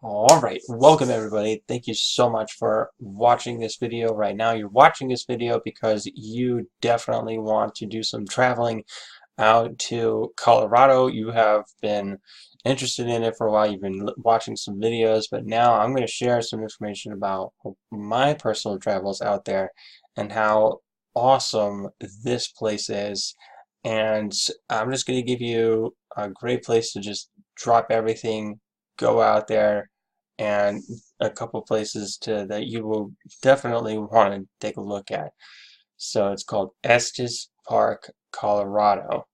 Alright, welcome everybody. Thank you so much for watching this video right now. You're watching this video because you definitely want to do some traveling out to Colorado. You have been interested in it for a while. You've been watching some videos, but now I'm going to share some information about my personal travels out there and how awesome this place is. And I'm just going to give you a great place to just drop everything, go out there, and a couple places that you will definitely want to take a look at. So it's called Estes Park, Colorado.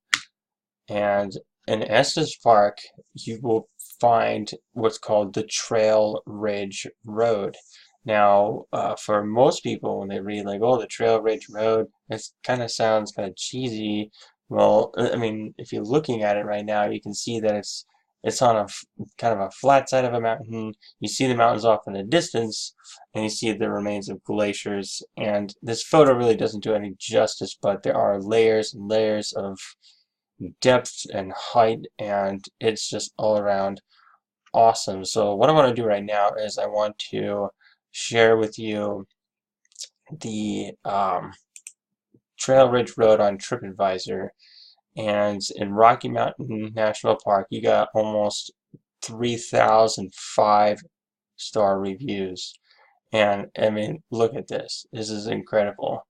And in Estes Park, you will find what's called the Trail Ridge Road. Now, for most people, when they read like, "Oh, the Trail Ridge Road," it kind of sounds kind of cheesy. Well, I mean, if you're looking at it right now, you can see that it's on a kind of a flat side of a mountain. You see the mountains off in the distance, and you see the remains of glaciers. And this photo really doesn't do any justice, but there are layers and layers of depth and height, and it's just all around awesome. So what I want to do right now is I want to share with you the Trail Ridge Road on TripAdvisor. And in Rocky Mountain National Park, you got almost 3,000 five-star reviews. And I mean, look at this. This is incredible.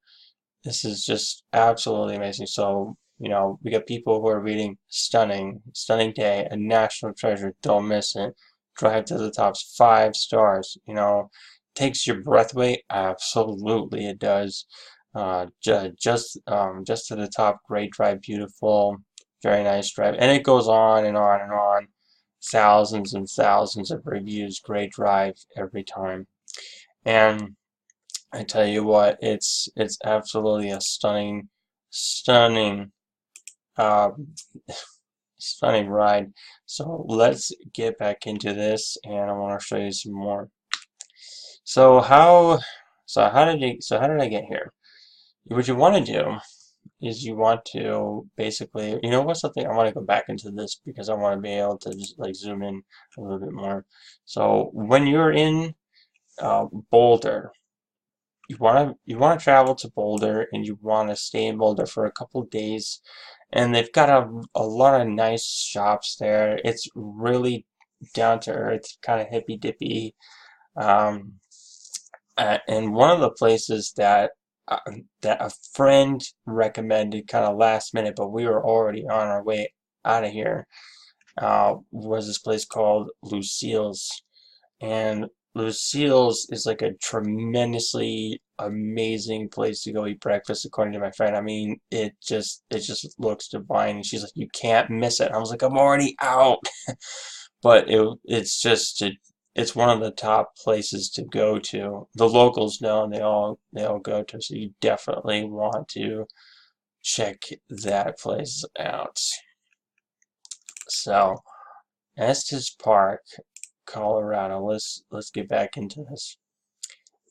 This is just absolutely amazing. So, we got people who are reading stunning, stunning day, a national treasure, don't miss it. Drive to the top's 5 stars. Takes your breath away. Absolutely, it does. Just to the top, great drive, beautiful, very nice drive, and it goes on and on and on. Thousands and thousands of reviews, great drive every time. And I tell you what, it's absolutely a stunning, uh, stunning ride. So let's get back into this, and I want to show you some more. So how did I get here? What you want to do is you want to basically, what's something I want to go back into this because I want to be able to just like zoom in a little bit more. So when you're in Boulder, you want to travel to Boulder and you want to stay in Boulder for a couple of days, and they've got a lot of nice shops there. It's really down to earth, kind of hippy dippy. Um, and one of the places uh, that a friend recommended kind of last minute, but we were already on our way out of here, was this place called Lucille's. And Lucille's is like a tremendously amazing place to go eat breakfast, according to my friend. I mean, it just looks divine. And she's like, you can't miss it. I was like, I'm already out. But it's one of the top places to go to. The locals know, and they all go to, so you definitely want to check that place out. So, Estes Park, Colorado. Let's get back into this.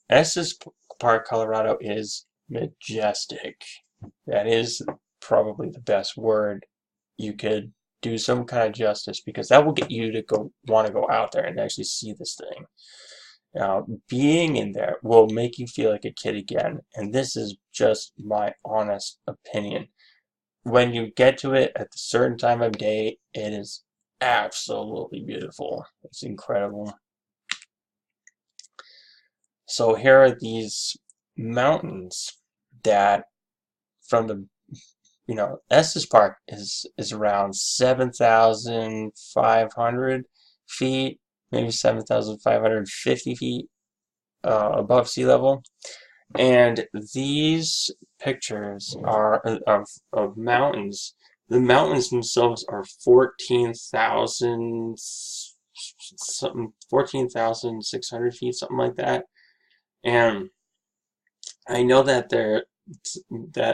Estes Park, Colorado is majestic. That is probably the best word you could do some kind of justice, because that will get you to want to go out there and actually see this thing. Being in there will make you feel like a kid again, and this is just my honest opinion. When you get to it at a certain time of day, it is absolutely beautiful. It's incredible. So here are these mountains that from the Estes Park is around 7,500 feet, maybe 7,550 feet above sea level. And these pictures are of mountains. The mountains themselves are 14,600 feet, something like that. And I know that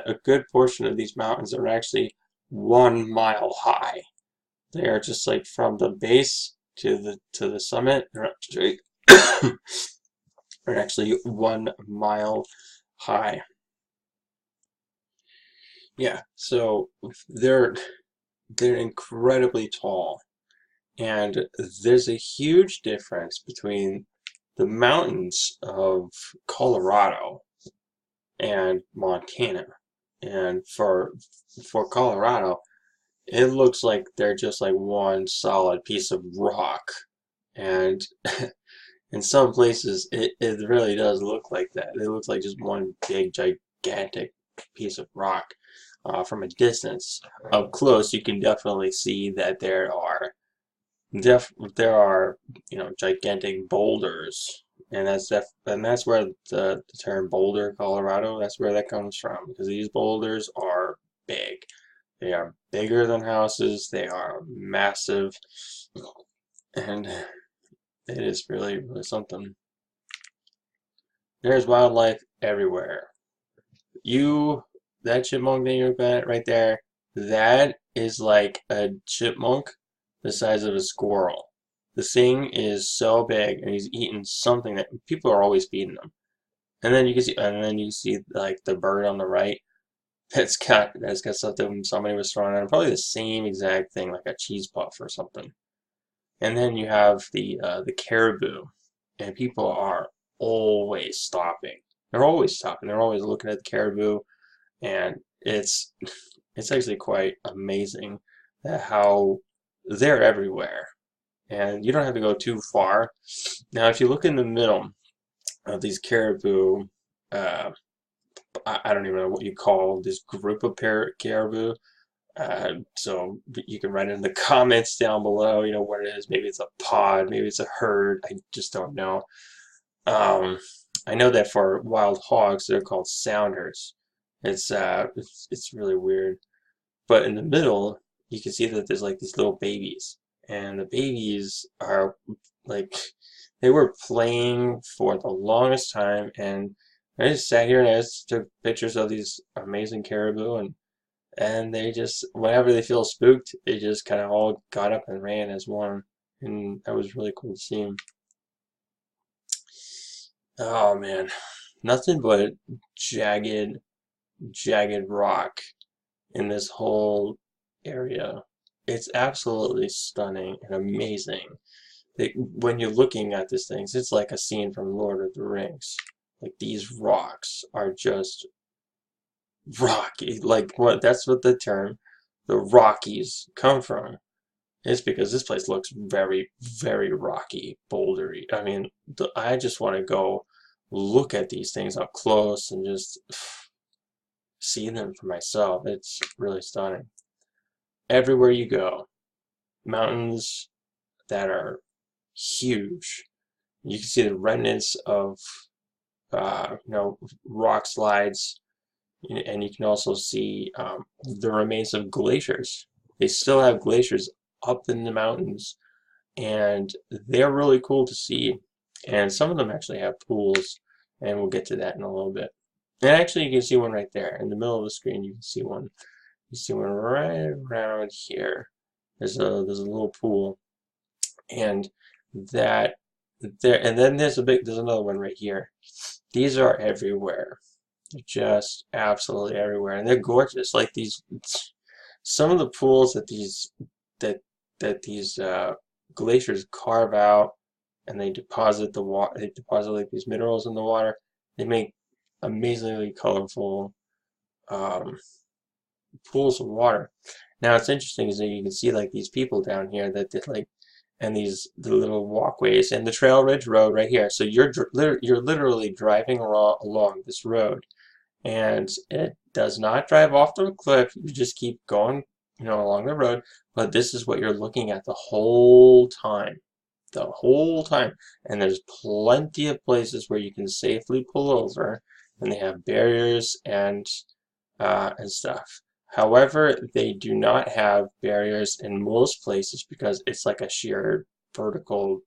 a good portion of these mountains are actually 1 mile high. They are just like from the base to the summit. They're actually 1 mile high. Yeah, so they're incredibly tall, And there's a huge difference between the mountains of Colorado and Montana. And for Colorado, it looks like they're just like one solid piece of rock. And in some places, it really does look like that. It looks like just one big, gigantic piece of rock from a distance. Up close, you can definitely see that there are gigantic boulders, and that's where the term Boulder, Colorado, that's where that comes from, because these boulders are big. They are bigger than houses. They are massive, and it is really, really something. There's wildlife everywhere. That chipmunk that you're looking at right there, that is like a chipmunk the size of a squirrel. The thing is so big, and he's eating something that people are always feeding him. And then you see like the bird on the right. That's got something somebody was throwing at him. Probably the same exact thing, like a cheese puff or something. And then you have the caribou, and people are always stopping. They're always stopping. They're always looking at the caribou, and it's actually quite amazing how they're everywhere, and you don't have to go too far. Now, if you look in the middle of these caribou, uh, I don't even know what you call this group of caribou. So you can write in the comments down below, what it is. Maybe it's a pod, maybe it's a herd. I just don't know. Um, I know that for wild hogs, they're called sounders. It's really weird. But in the middle, you can see that there's like these little babies, and the babies are like they were playing for the longest time, and I just sat here and I just took pictures of these amazing caribou, and they just whenever they feel spooked, they just kind of all got up and ran as one, and that was really cool to see them. Oh man, nothing but jagged, jagged rock in this whole area. It's absolutely stunning and amazing. When you're looking at these things, it's like a scene from Lord of the Rings. Like these rocks are just rocky. Like that's what the term the Rockies come from. It's because this place looks very, very rocky, bouldery. I mean, I just want to go look at these things up close and just see them for myself. It's really stunning. Everywhere you go, mountains that are huge. You can see the remnants of, rock slides, and you can also see the remains of glaciers. They still have glaciers up in the mountains, and they're really cool to see. And some of them actually have pools, and we'll get to that in a little bit. And actually, you can see one right there in the middle of the screen. You can see one. You see one right around here. There's a little pool, and that there, and then there's another one right here. These are everywhere. They're just absolutely everywhere, and they're gorgeous. Like some of the pools that these glaciers carve out, and they deposit the water. They deposit like these minerals in the water. They make amazingly colorful pools of water. Now, it's interesting is that you can see like these people down here that did like, and the little walkways and the Trail Ridge Road right here. So you're literally driving along this road, and it does not drive off the cliff. You just keep going, along the road. But this is what you're looking at the whole time. The whole time. And there's plenty of places where you can safely pull over, and they have barriers and stuff. However, they do not have barriers in most places because it's like a sheer vertical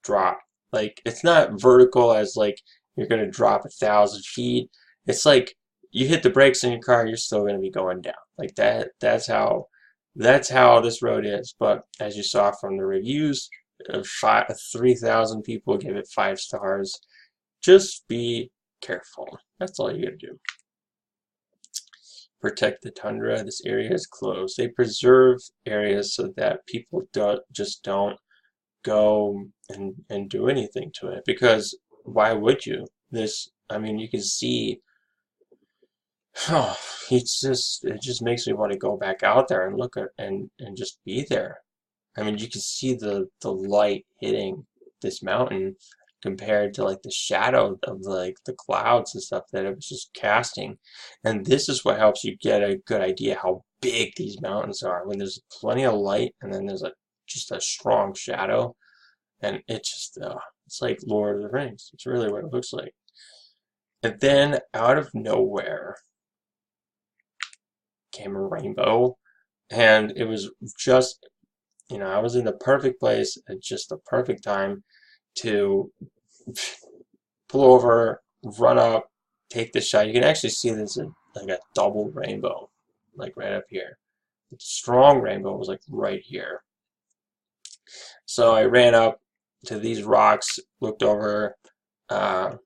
drop. Like it's not vertical as like you're gonna drop 1,000 feet. It's like you hit the brakes in your car, you're still gonna be going down. Like that. That's how this road is. But as you saw from the reviews, 3,000 people give it 5 stars. Just be careful. That's all you gotta do. protect the tundra. This area is closed. They preserve areas so that people don't go and do anything to it, because why would you? I mean, you can see, oh, it just makes me want to go back out there and look at and just be there. I mean, you can see the light hitting this mountain compared to like the shadow of like the clouds and stuff that it was just casting. And this is what helps you get a good idea how big these mountains are, when there's plenty of light and then there's just a strong shadow, and it's like Lord of the Rings. It's really what it looks like. And then out of nowhere came a rainbow, and it was just, I was in the perfect place at just the perfect time to pull over, run up, take the shot. You can actually see this in like a double rainbow, like right up here. The strong rainbow was like right here. So I ran up to these rocks, looked over to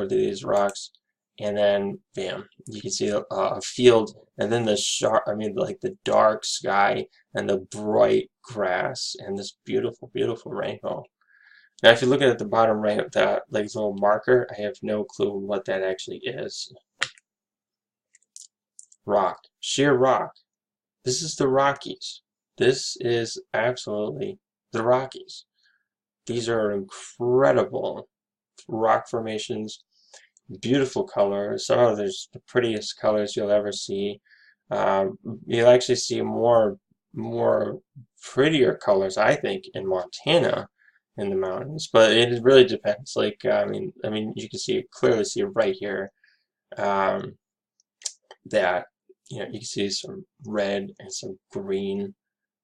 these rocks, and then bam, you can see a field, and then like the dark sky and the bright grass and this beautiful, beautiful rainbow. Now, if you look at the bottom right of that like little marker, I have no clue what that actually is. Rock, sheer rock. This is the Rockies. This is absolutely the Rockies. These are incredible rock formations, beautiful colors. Some of the prettiest colors you'll ever see. You'll actually see more prettier colors, I think, in Montana in the mountains, but it really depends. Like I mean, you can clearly see right here that you can see some red and some green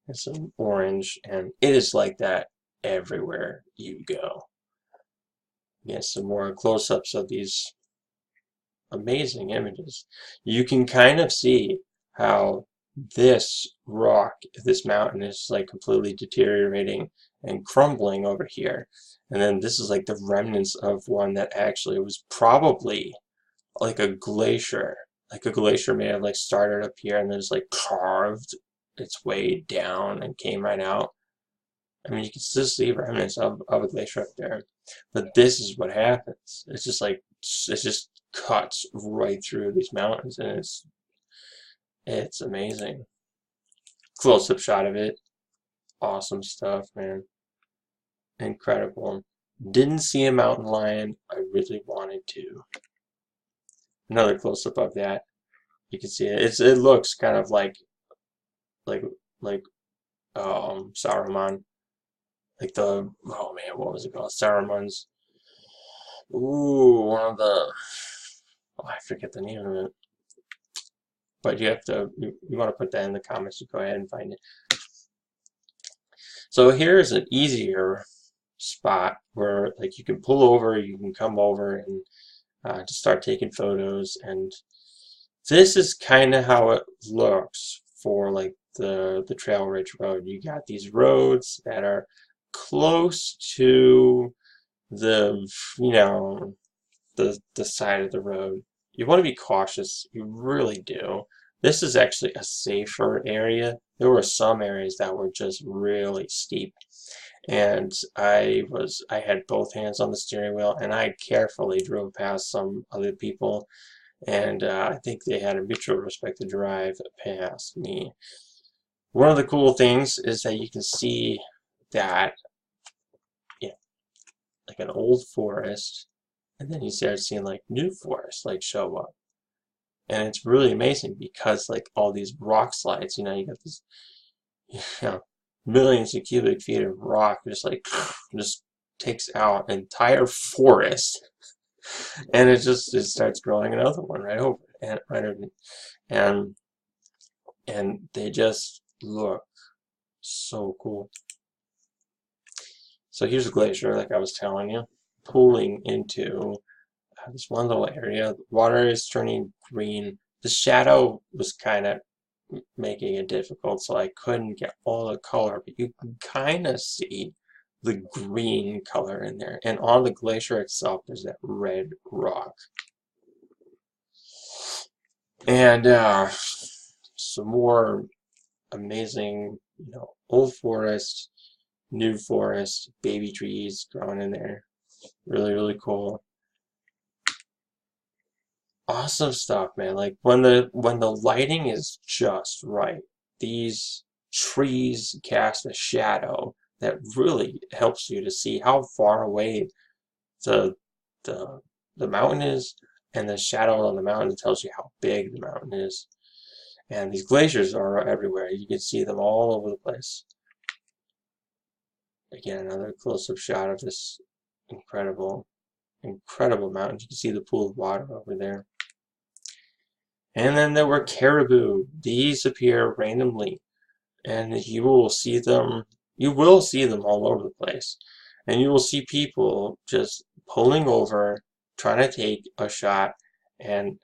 and some orange, and it is like that everywhere you go. Get some more close-ups of these amazing images. You can kind of see how this mountain is like completely deteriorating and crumbling over here. And then this is like the remnants of one that actually was probably like a glacier. Like a glacier may have like started up here and then just like carved its way down and came right out. I mean, you can still see remnants of a glacier up there. But this is what happens. It's just cuts right through these mountains, and it's amazing. Close-up shot of it. Awesome stuff, man. Incredible. Didn't see a mountain lion. I really wanted to. Another close-up of that. You can see it. It looks kind of like Saruman. Like oh man, what was it called? Saruman's. Ooh, one of the. Oh, I forget the name of it. But you want to put that in the comments. You go ahead and find it. So here's an easier spot where like you can pull over, you can come over and just start taking photos. And this is kind of how it looks for like the Trail Ridge Road. You got these roads that are close to the the side of the road. You want to be cautious. You really do. This is actually a safer area. There were some areas that were just really steep, and I had both hands on the steering wheel, and I carefully drove past some other people, and I think they had a mutual respect to drive past me. One of the cool things is that you can see that, like an old forest, and then you start seeing like new forests like show up. And it's really amazing because like all these rock slides, you got this, millions of cubic feet of rock just takes out an entire forest, and it starts growing another one right over it, and they just look so cool. So here's a glacier, like I was telling you, pooling into this one little area. The water is turning green. The shadow was kind of making it difficult, so I couldn't get all the color, but you can kind of see the green color in there. And on the glacier itself, there's that red rock. And some more amazing, old forest, new forest, baby trees growing in there. Really, really cool. Awesome stuff, man. Like when the lighting is just right, these trees cast a shadow that really helps you to see how far away the the the mountain is, and the shadow on the mountain tells you how big the mountain is. And these glaciers are everywhere. You can see them all over the place. Again, another close-up shot of this incredible, incredible mountain. You can see the pool of water over there. And then there were caribou. These appear randomly, and you will see them all over the place. And you will see people just pulling over, trying to take a shot, and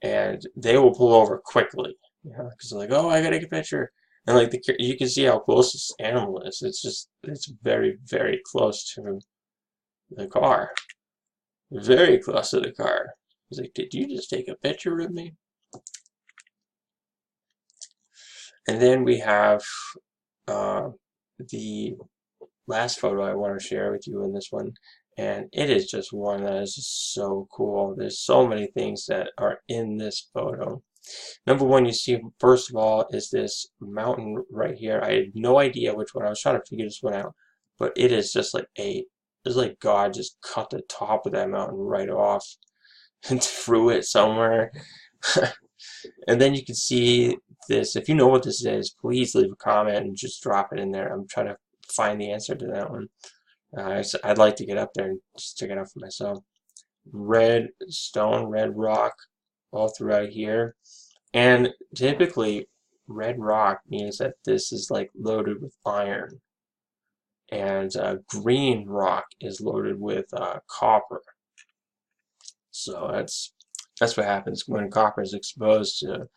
they will pull over quickly. Because they're like, oh, I gotta take a picture. And like you can see how close this animal is. It's very, very close to the car. Very close to the car. He's like, did you just take a picture of me? And then we have uh, the last photo I want to share with you in this one. And it is just one that is just so cool. There's so many things that are in this photo. Number one you see, first of all, is this mountain right here. I had no idea which one. I was trying to figure this one out. But it is just like it's like God just cut the top of that mountain right off and threw it somewhere. And then you can see this. If you know what this is, please leave a comment and just drop it in there. I'm trying to find the answer to that one. I'd like to get up there and just check it out for myself. Red stone, red rock, all throughout here. And typically, red rock means that this is like loaded with iron. And green rock is loaded with copper. So that's what happens when copper is exposed to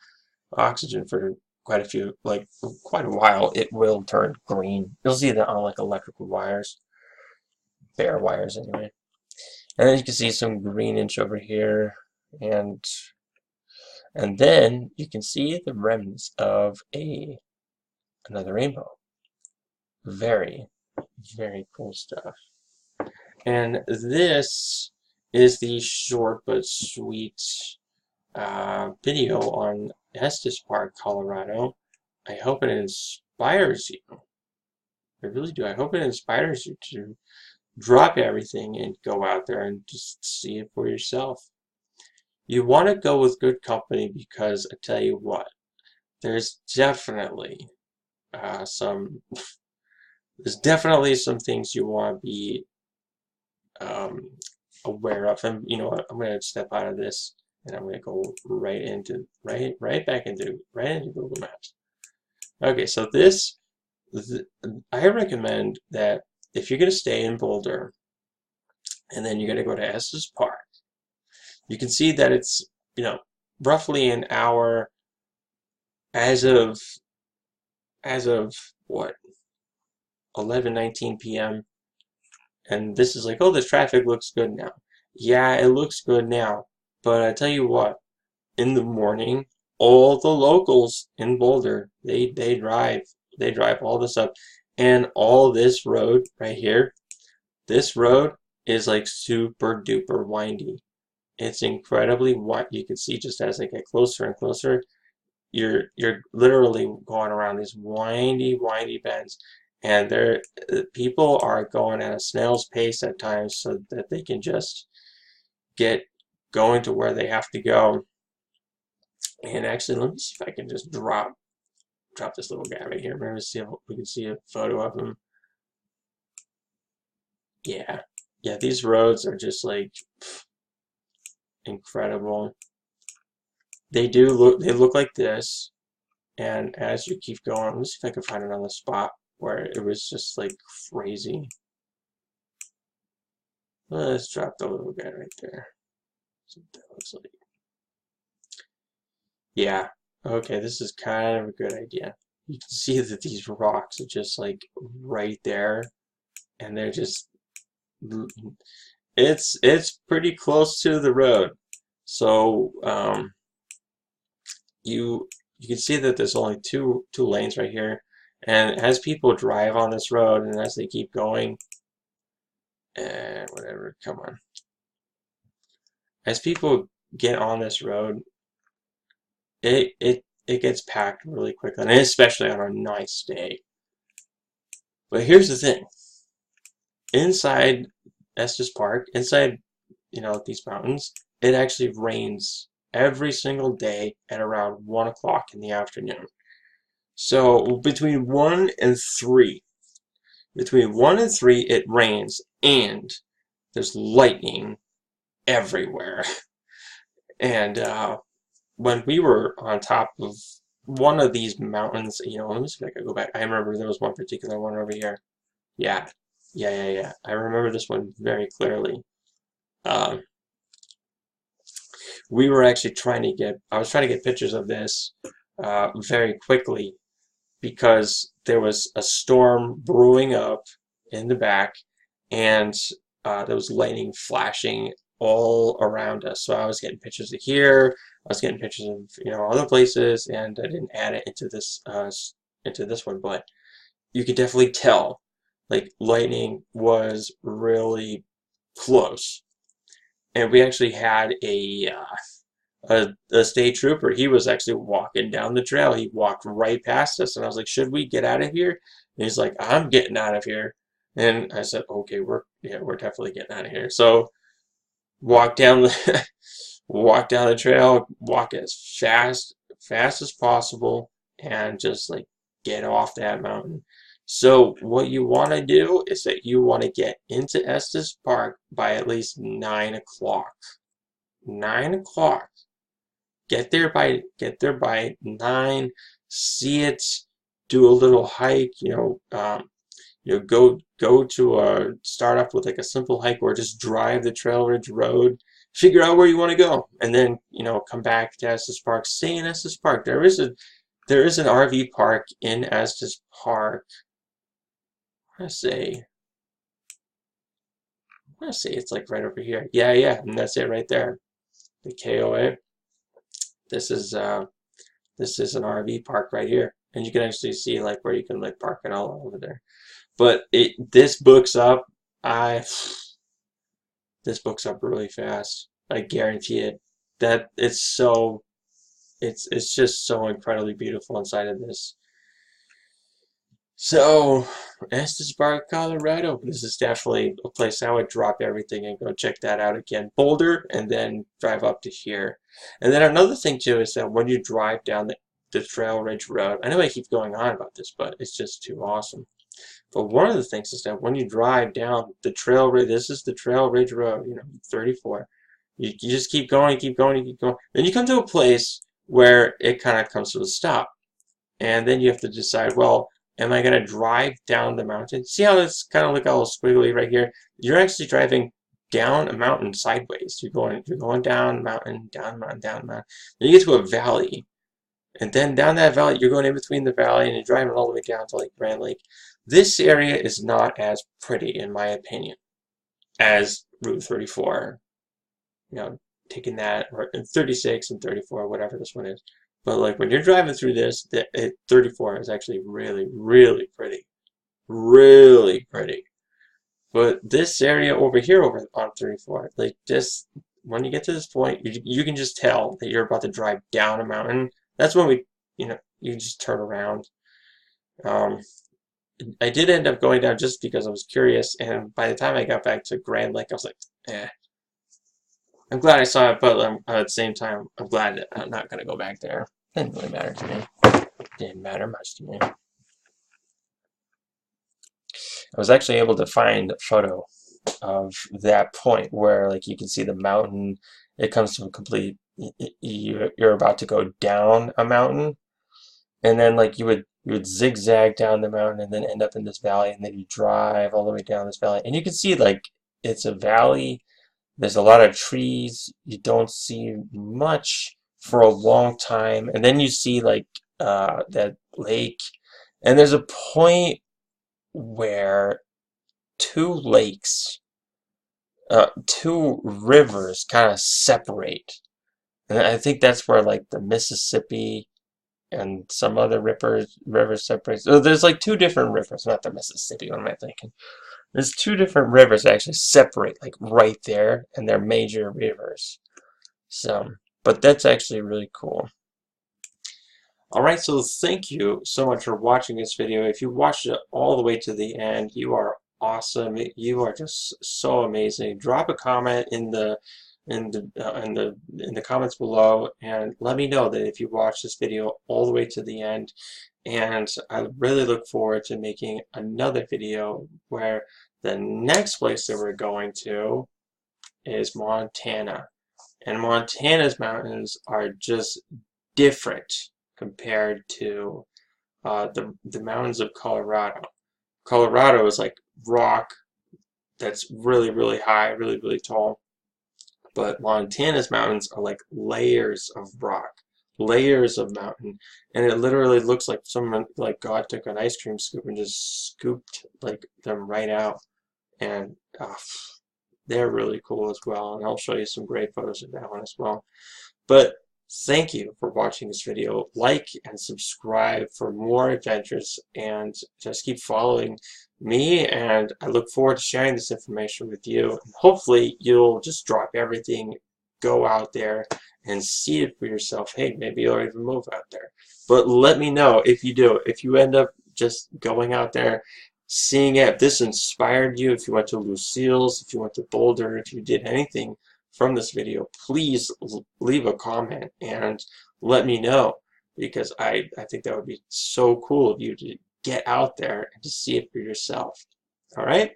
oxygen for quite a while. It will turn green. You'll see that on like electrical wires, bare wires anyway. And then you can see some greenish over here, and then you can see the remnants of another rainbow. Very, very cool stuff. And this is the short but sweet video on Estes Park, Colorado. I hope it inspires you. I really do. I hope it inspires you to drop everything and go out there and just see it for yourself. You want to go with good company because I tell you what, there's definitely some things you want to be aware of. And you know what? I'm going to step out of this and I'm going to go right back into Google Maps. Okay, so I recommend that if you're going to stay in Boulder and then you're going to go to Estes Park, you can see that it's, roughly an hour as of what, 11:19 p.m. And this is like, oh, the traffic looks good now. Yeah, it looks good now. But I tell you what, in the morning, all the locals in Boulder, they drive all this up, and all this road right here, this road is like super duper windy. It's incredibly wide. You can see just as I get closer and closer, you're literally going around these windy bends, and people are going at a snail's pace at times so that they can just get going to where they have to go. And actually, let me see if I can just drop this little guy right here. Maybe see if we can see a photo of him. Yeah, these roads are just like incredible. They look like this, and as you keep going, let me see if I can find another spot where it was just like crazy. Let's drop the little guy right there. See what that looks like. Yeah, okay, this is kind of a good idea. You can see that these rocks are just like right there, and they're just, it's pretty close to the road. So you can see that there's only two lanes right here, and as people drive on this road and as they keep going, and whatever, come on, as people get on this road, it gets packed really quickly, and especially on a nice day. But here's the thing: inside Estes Park, inside these mountains, it actually rains every single day at around 1 o'clock in the afternoon. So between 1 and 3, it rains, and there's lightning everywhere. And when we were on top of one of these mountains, let me see if I can go back. I remember there was one particular one over here. Yeah, yeah. I remember this one very clearly. Um, we were actually I was trying to get pictures of this very quickly because there was a storm brewing up in the back, and there was lightning flashing all around us. So I was getting pictures of here, I was getting pictures of other places, and I didn't add it into this one, but you could definitely tell like lightning was really close. And we actually had a state trooper. He was actually walking down the trail. He walked right past us, and I was like, "Should we get out of here?" And he's like, "I'm getting out of here." And I said, "Okay, we're definitely getting out of here." So walk down the walk down the trail, walk as fast as possible, and just like get off that mountain. So what you want to do is that you want to get into Estes Park by at least 9 o'clock. 9 o'clock. Get there by 9. See it. Do a little hike. Go to start off with like a simple hike, or just drive the Trail Ridge Road. Figure out where you want to go, and then come back to Estes Park. Stay in Estes Park. There is an RV park in Estes Park. I want to say it's like right over here. Yeah, and that's it right there. The KOA. This is an RV park right here, and you can actually see like where you can like park it all over there. But this books up. This books up really fast. I guarantee it. That it's just so incredibly beautiful inside of this. So, Estes Park, Colorado. This is definitely a place I would drop everything and go check that out again. Boulder, and then drive up to here. And then another thing too is that when you drive down the Trail Ridge Road, I know I keep going on about this, but it's just too awesome. But one of the things is that when you drive down the Trail Ridge, this is the Trail Ridge Road, 34. You just keep going, keep going, keep going. Then you come to a place where it kind of comes to a stop. And then you have to decide, well, am I going to drive down the mountain? See how it's kind of like all squiggly right here? You're actually driving down a mountain sideways. You're going down a mountain, down a mountain, down a mountain. Then you get to a valley. And then down that valley, you're going in between the valley and you're driving all the way down to like Grand Lake. This area is not as pretty, in my opinion, as Route 34. Taking that, or 36 and 34, whatever this one is. But like when you're driving through this, 34 is actually really, really pretty. Really pretty. But this area over here on 34, like just when you get to this point, you can just tell that you're about to drive down a mountain. That's when you just turn around. Um, I did end up going down just because I was curious, and by the time I got back to Grand Lake, I was like, eh. I'm glad I saw it, but at the same time, I'm glad that I'm not going to go back there. Didn't really matter to me. Didn't matter much to me. I was actually able to find a photo of that point where, like, you can see the mountain. It comes to a complete. You're about to go down a mountain, and then like you would zigzag down the mountain, and then end up in this valley, and then you drive all the way down this valley, and you can see like it's a valley. There's a lot of trees. You don't see much for a long time. And then you see like that lake. And there's a point where two lakes, two rivers kind of separate. And I think that's where like the Mississippi and some other rivers separate. So there's like two different rivers, not the Mississippi. What am I thinking? There's two different rivers that actually separate like right there, and they're major rivers. So, but that's actually really cool. All right, so thank you so much for watching this video. If you watched it all the way to the end, you are awesome. You are just so amazing. Drop a comment in the comments below and let me know that if you watched this video all the way to the end. And I really look forward to making another video where the next place that we're going to is Montana. And Montana's mountains are just different compared to the mountains of Colorado. Colorado is like rock that's really, really high, really, really tall. But Montana's mountains are like layers of rock, layers of mountain, and it literally looks like someone, like God took an ice cream scoop and just scooped like them right out. And they're really cool as well. And I'll show you some great photos of that one as well. But thank you for watching this video. Like and subscribe for more adventures, and just keep following me, and I look forward to sharing this information with you. And hopefully you'll just drop everything, go out there and see it for yourself. Hey, maybe you'll even move out there. But let me know if you do. If you end up just going out there, seeing it, if this inspired you, if you went to Lucille's, if you went to Boulder, if you did anything from this video, please leave a comment and let me know, because I think that would be so cool of you to get out there and to see it for yourself. All right?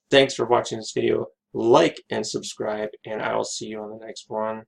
Thanks for watching this video. Like and subscribe, and I will see you on the next one.